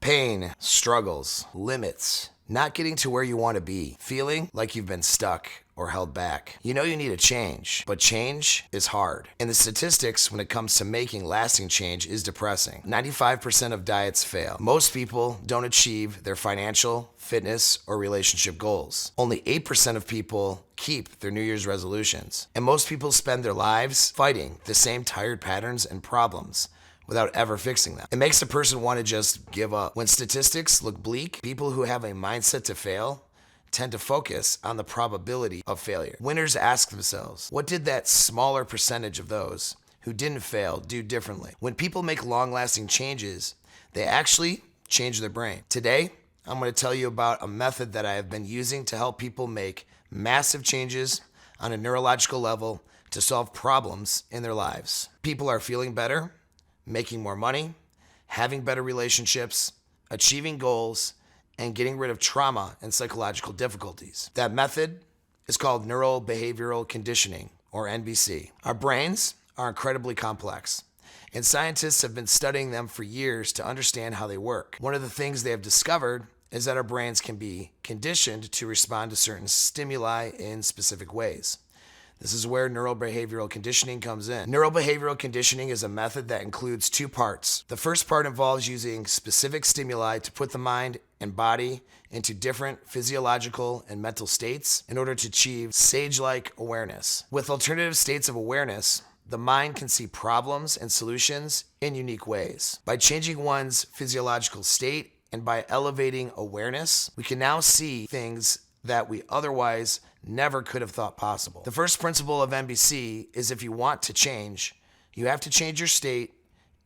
Pain, struggles, limits, not getting to where you want to be, feeling like you've been stuck or held back. You know you need a change, but change is hard. And the statistics when it comes to making lasting change is depressing. 95% of diets fail. Most people don't achieve their financial, fitness, or relationship goals. Only 8% of people keep their New Year's resolutions. And most people spend their lives fighting the same tired patterns and problems without ever fixing them. It makes a person want to just give up. When statistics look bleak, people who have a mindset to fail tend to focus on the probability of failure. Winners ask themselves, what did that smaller percentage of those who didn't fail do differently? When people make long-lasting changes, they actually change their brain. Today, I'm going to tell you about a method that I have been using to help people make massive changes on a neurological level to solve problems in their lives. People are feeling better, making more money, having better relationships, achieving goals, and getting rid of trauma and psychological difficulties. That method is called neurobehavioral conditioning, or NBC. Our brains are incredibly complex, and scientists have been studying them for years to understand how they work. One of the things they have discovered is that our brains can be conditioned to respond to certain stimuli in specific ways. This is where neurobehavioral conditioning comes in. Neurobehavioral conditioning is a method that includes two parts. The first part involves using specific stimuli to put the mind and body into different physiological and mental states in order to achieve sage-like awareness. With alternative states of awareness, the mind can see problems and solutions in unique ways. By changing one's physiological state and by elevating awareness, we can now see things that we otherwise never could have thought possible. The first principle of NBC is if you want to change, you have to change your state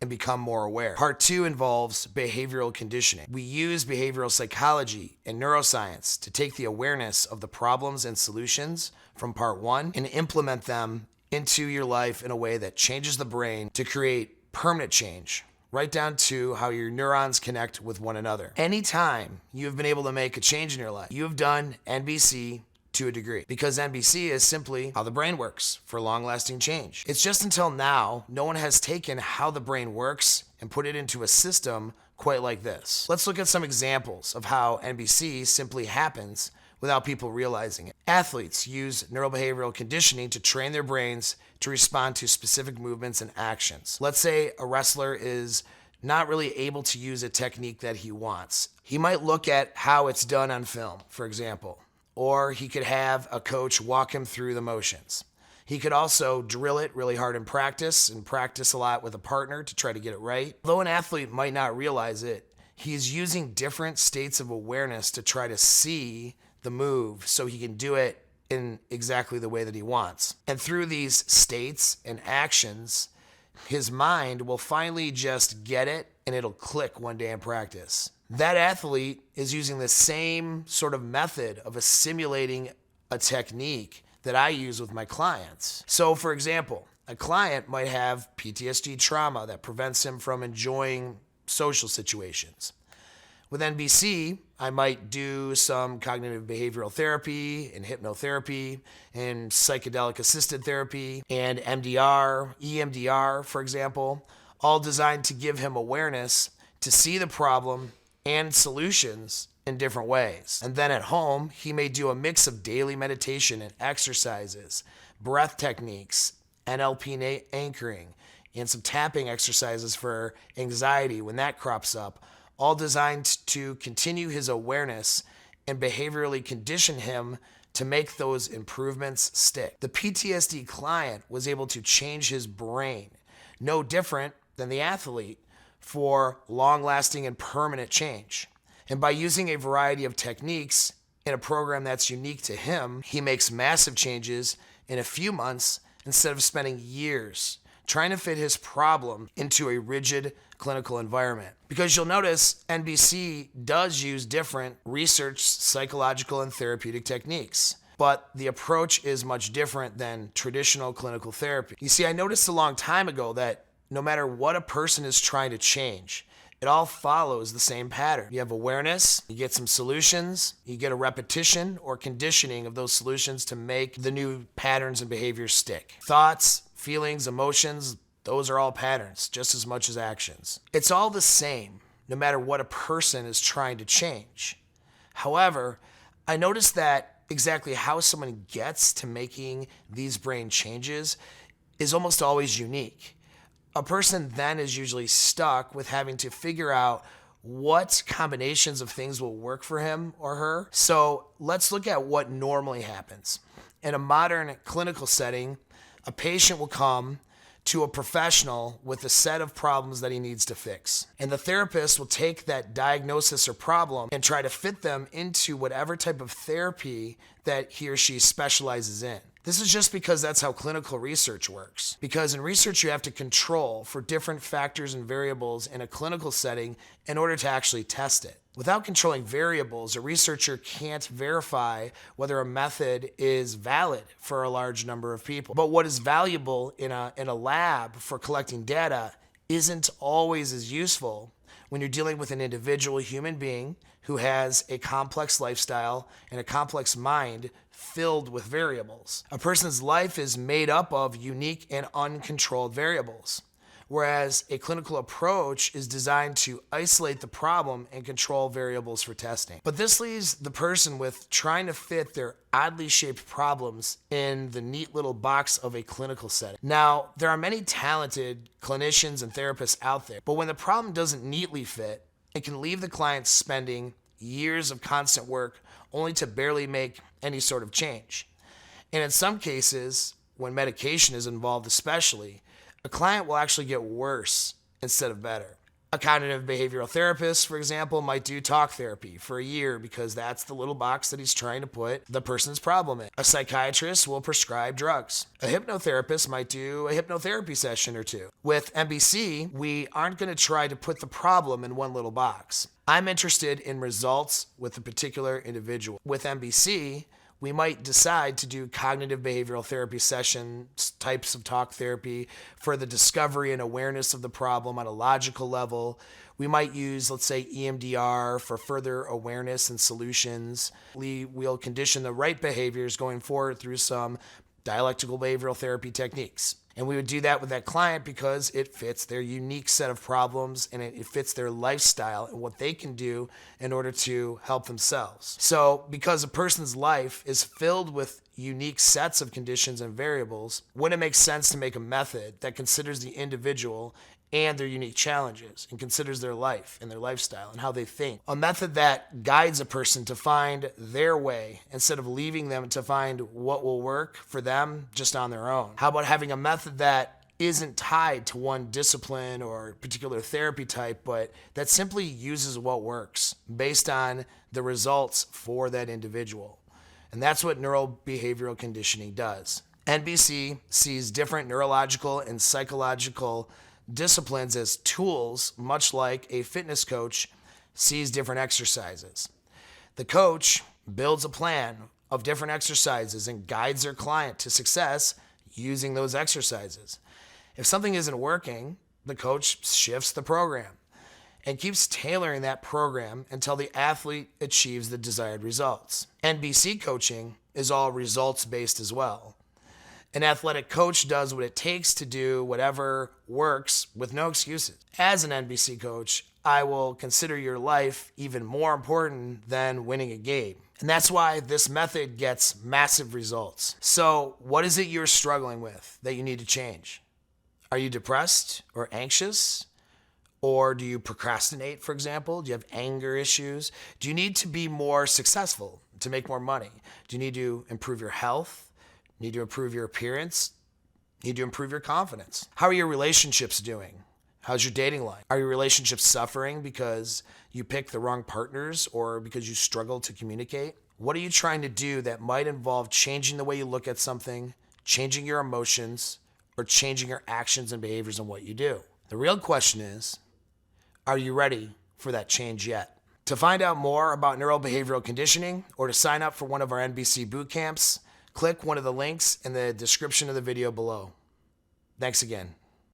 and become more aware. Part 2 involves behavioral conditioning. We use behavioral psychology and neuroscience to take the awareness of the problems and solutions from part 1 and implement them into your life in a way that changes the brain to create permanent change, right down to how your neurons connect with one another. Anytime you have been able to make a change in your life, you have done NBC to a degree, because NBC is simply how the brain works for long-lasting change. It's just until now, no one has taken how the brain works and put it into a system quite like this. Let's look at some examples of how NBC simply happens without people realizing it. Athletes use neurobehavioral conditioning to train their brains to respond to specific movements and actions. Let's say a wrestler is not really able to use a technique that he wants. He might look at how it's done on film, for example, or he could have a coach walk him through the motions. He could also drill it really hard in practice and practice a lot with a partner to try to get it right. Though an athlete might not realize it, he's using different states of awareness to try to see the move so he can do it in exactly the way that he wants. And through these states and actions, his mind will finally just get it and it'll click one day in practice. That athlete is using the same sort of method of assimilating a technique that I use with my clients. So for example, a client might have PTSD trauma that prevents him from enjoying social situations. With NBC, I might do some cognitive behavioral therapy and hypnotherapy and psychedelic assisted therapy and MDR, EMDR, for example, all designed to give him awareness to see the problem and solutions in different ways. And then at home, he may do a mix of daily meditation and exercises, breath techniques, NLP anchoring, and some tapping exercises for anxiety when that crops up, all designed to continue his awareness and behaviorally condition him to make those improvements stick. The PTSD client was able to change his brain, no different than the athlete, for long-lasting and permanent change. And by using a variety of techniques in a program that's unique to him, he makes massive changes in a few months instead of spending years trying to fit his problem into a rigid clinical environment. Because you'll notice NBC does use different research, psychological, and therapeutic techniques, but the approach is much different than traditional clinical therapy. You see, I noticed a long time ago that no matter what a person is trying to change, it all follows the same pattern. You have awareness, you get some solutions, you get a repetition or conditioning of those solutions to make the new patterns and behaviors stick. Thoughts, feelings, emotions, those are all patterns, just as much as actions. It's all the same, no matter what a person is trying to change. However, I noticed that exactly how someone gets to making these brain changes is almost always unique. A person then is usually stuck with having to figure out what combinations of things will work for him or her. So let's look at what normally happens. In a modern clinical setting, a patient will come to a professional with a set of problems that he needs to fix. And the therapist will take that diagnosis or problem and try to fit them into whatever type of therapy that he or she specializes in. This is just because that's how clinical research works. Because in research, you have to control for different factors and variables in a clinical setting in order to actually test it. Without controlling variables, a researcher can't verify whether a method is valid for a large number of people. But what is valuable in a lab for collecting data isn't always as useful when you're dealing with an individual human being who has a complex lifestyle and a complex mind filled with variables. A person's life is made up of unique and uncontrolled variables, whereas a clinical approach is designed to isolate the problem and control variables for testing. But this leaves the person with trying to fit their oddly shaped problems in the neat little box of a clinical setting. Now, there are many talented clinicians and therapists out there, but when the problem doesn't neatly fit, it can leave the client spending years of constant work only to barely make any sort of change. And in some cases, when medication is involved especially, a client will actually get worse instead of better. A cognitive behavioral therapist, for example, might do talk therapy for a year because that's the little box that he's trying to put the person's problem in. A psychiatrist will prescribe drugs. A hypnotherapist might do a hypnotherapy session or two. With MBC, we aren't going to try to put the problem in one little box. I'm interested in results with a particular individual. With MBC, we might decide to do cognitive behavioral therapy sessions, types of talk therapy for the discovery and awareness of the problem on a logical level. We might use, let's say, EMDR for further awareness and solutions. We'll condition the right behaviors going forward through some dialectical behavioral therapy techniques. And we would do that with that client because it fits their unique set of problems and it fits their lifestyle and what they can do in order to help themselves. So because a person's life is filled with unique sets of conditions and variables, wouldn't it make sense to make a method that considers the individual and their unique challenges and considers their life and their lifestyle and how they think? A method that guides a person to find their way instead of leaving them to find what will work for them just on their own. How about having a method that isn't tied to one discipline or particular therapy type, but that simply uses what works based on the results for that individual? And that's what neurobehavioral conditioning does. NBC sees different neurological and psychological disciplines as tools, much like a fitness coach sees different exercises. The coach builds a plan of different exercises and guides their client to success using those exercises. If something isn't working, the coach shifts the program and keeps tailoring that program until the athlete achieves the desired results. NBC coaching is all results-based as well. An athletic coach does what it takes to do whatever works with no excuses. As an NBC coach, I will consider your life even more important than winning a game. And that's why this method gets massive results. So what is it you're struggling with that you need to change? Are you depressed or anxious? Or do you procrastinate, for example? Do you have anger issues? Do you need to be more successful to make more money? Do you need to improve your health? Need to improve your appearance? Need to improve your confidence? How are your relationships doing? How's your dating life? Are your relationships suffering because you picked the wrong partners or because you struggle to communicate? What are you trying to do that might involve changing the way you look at something, changing your emotions, or changing your actions and behaviors and what you do? The real question is, are you ready for that change yet? To find out more about neurobehavioral conditioning or to sign up for one of our NBC boot camps, click one of the links in the description of the video below. Thanks again.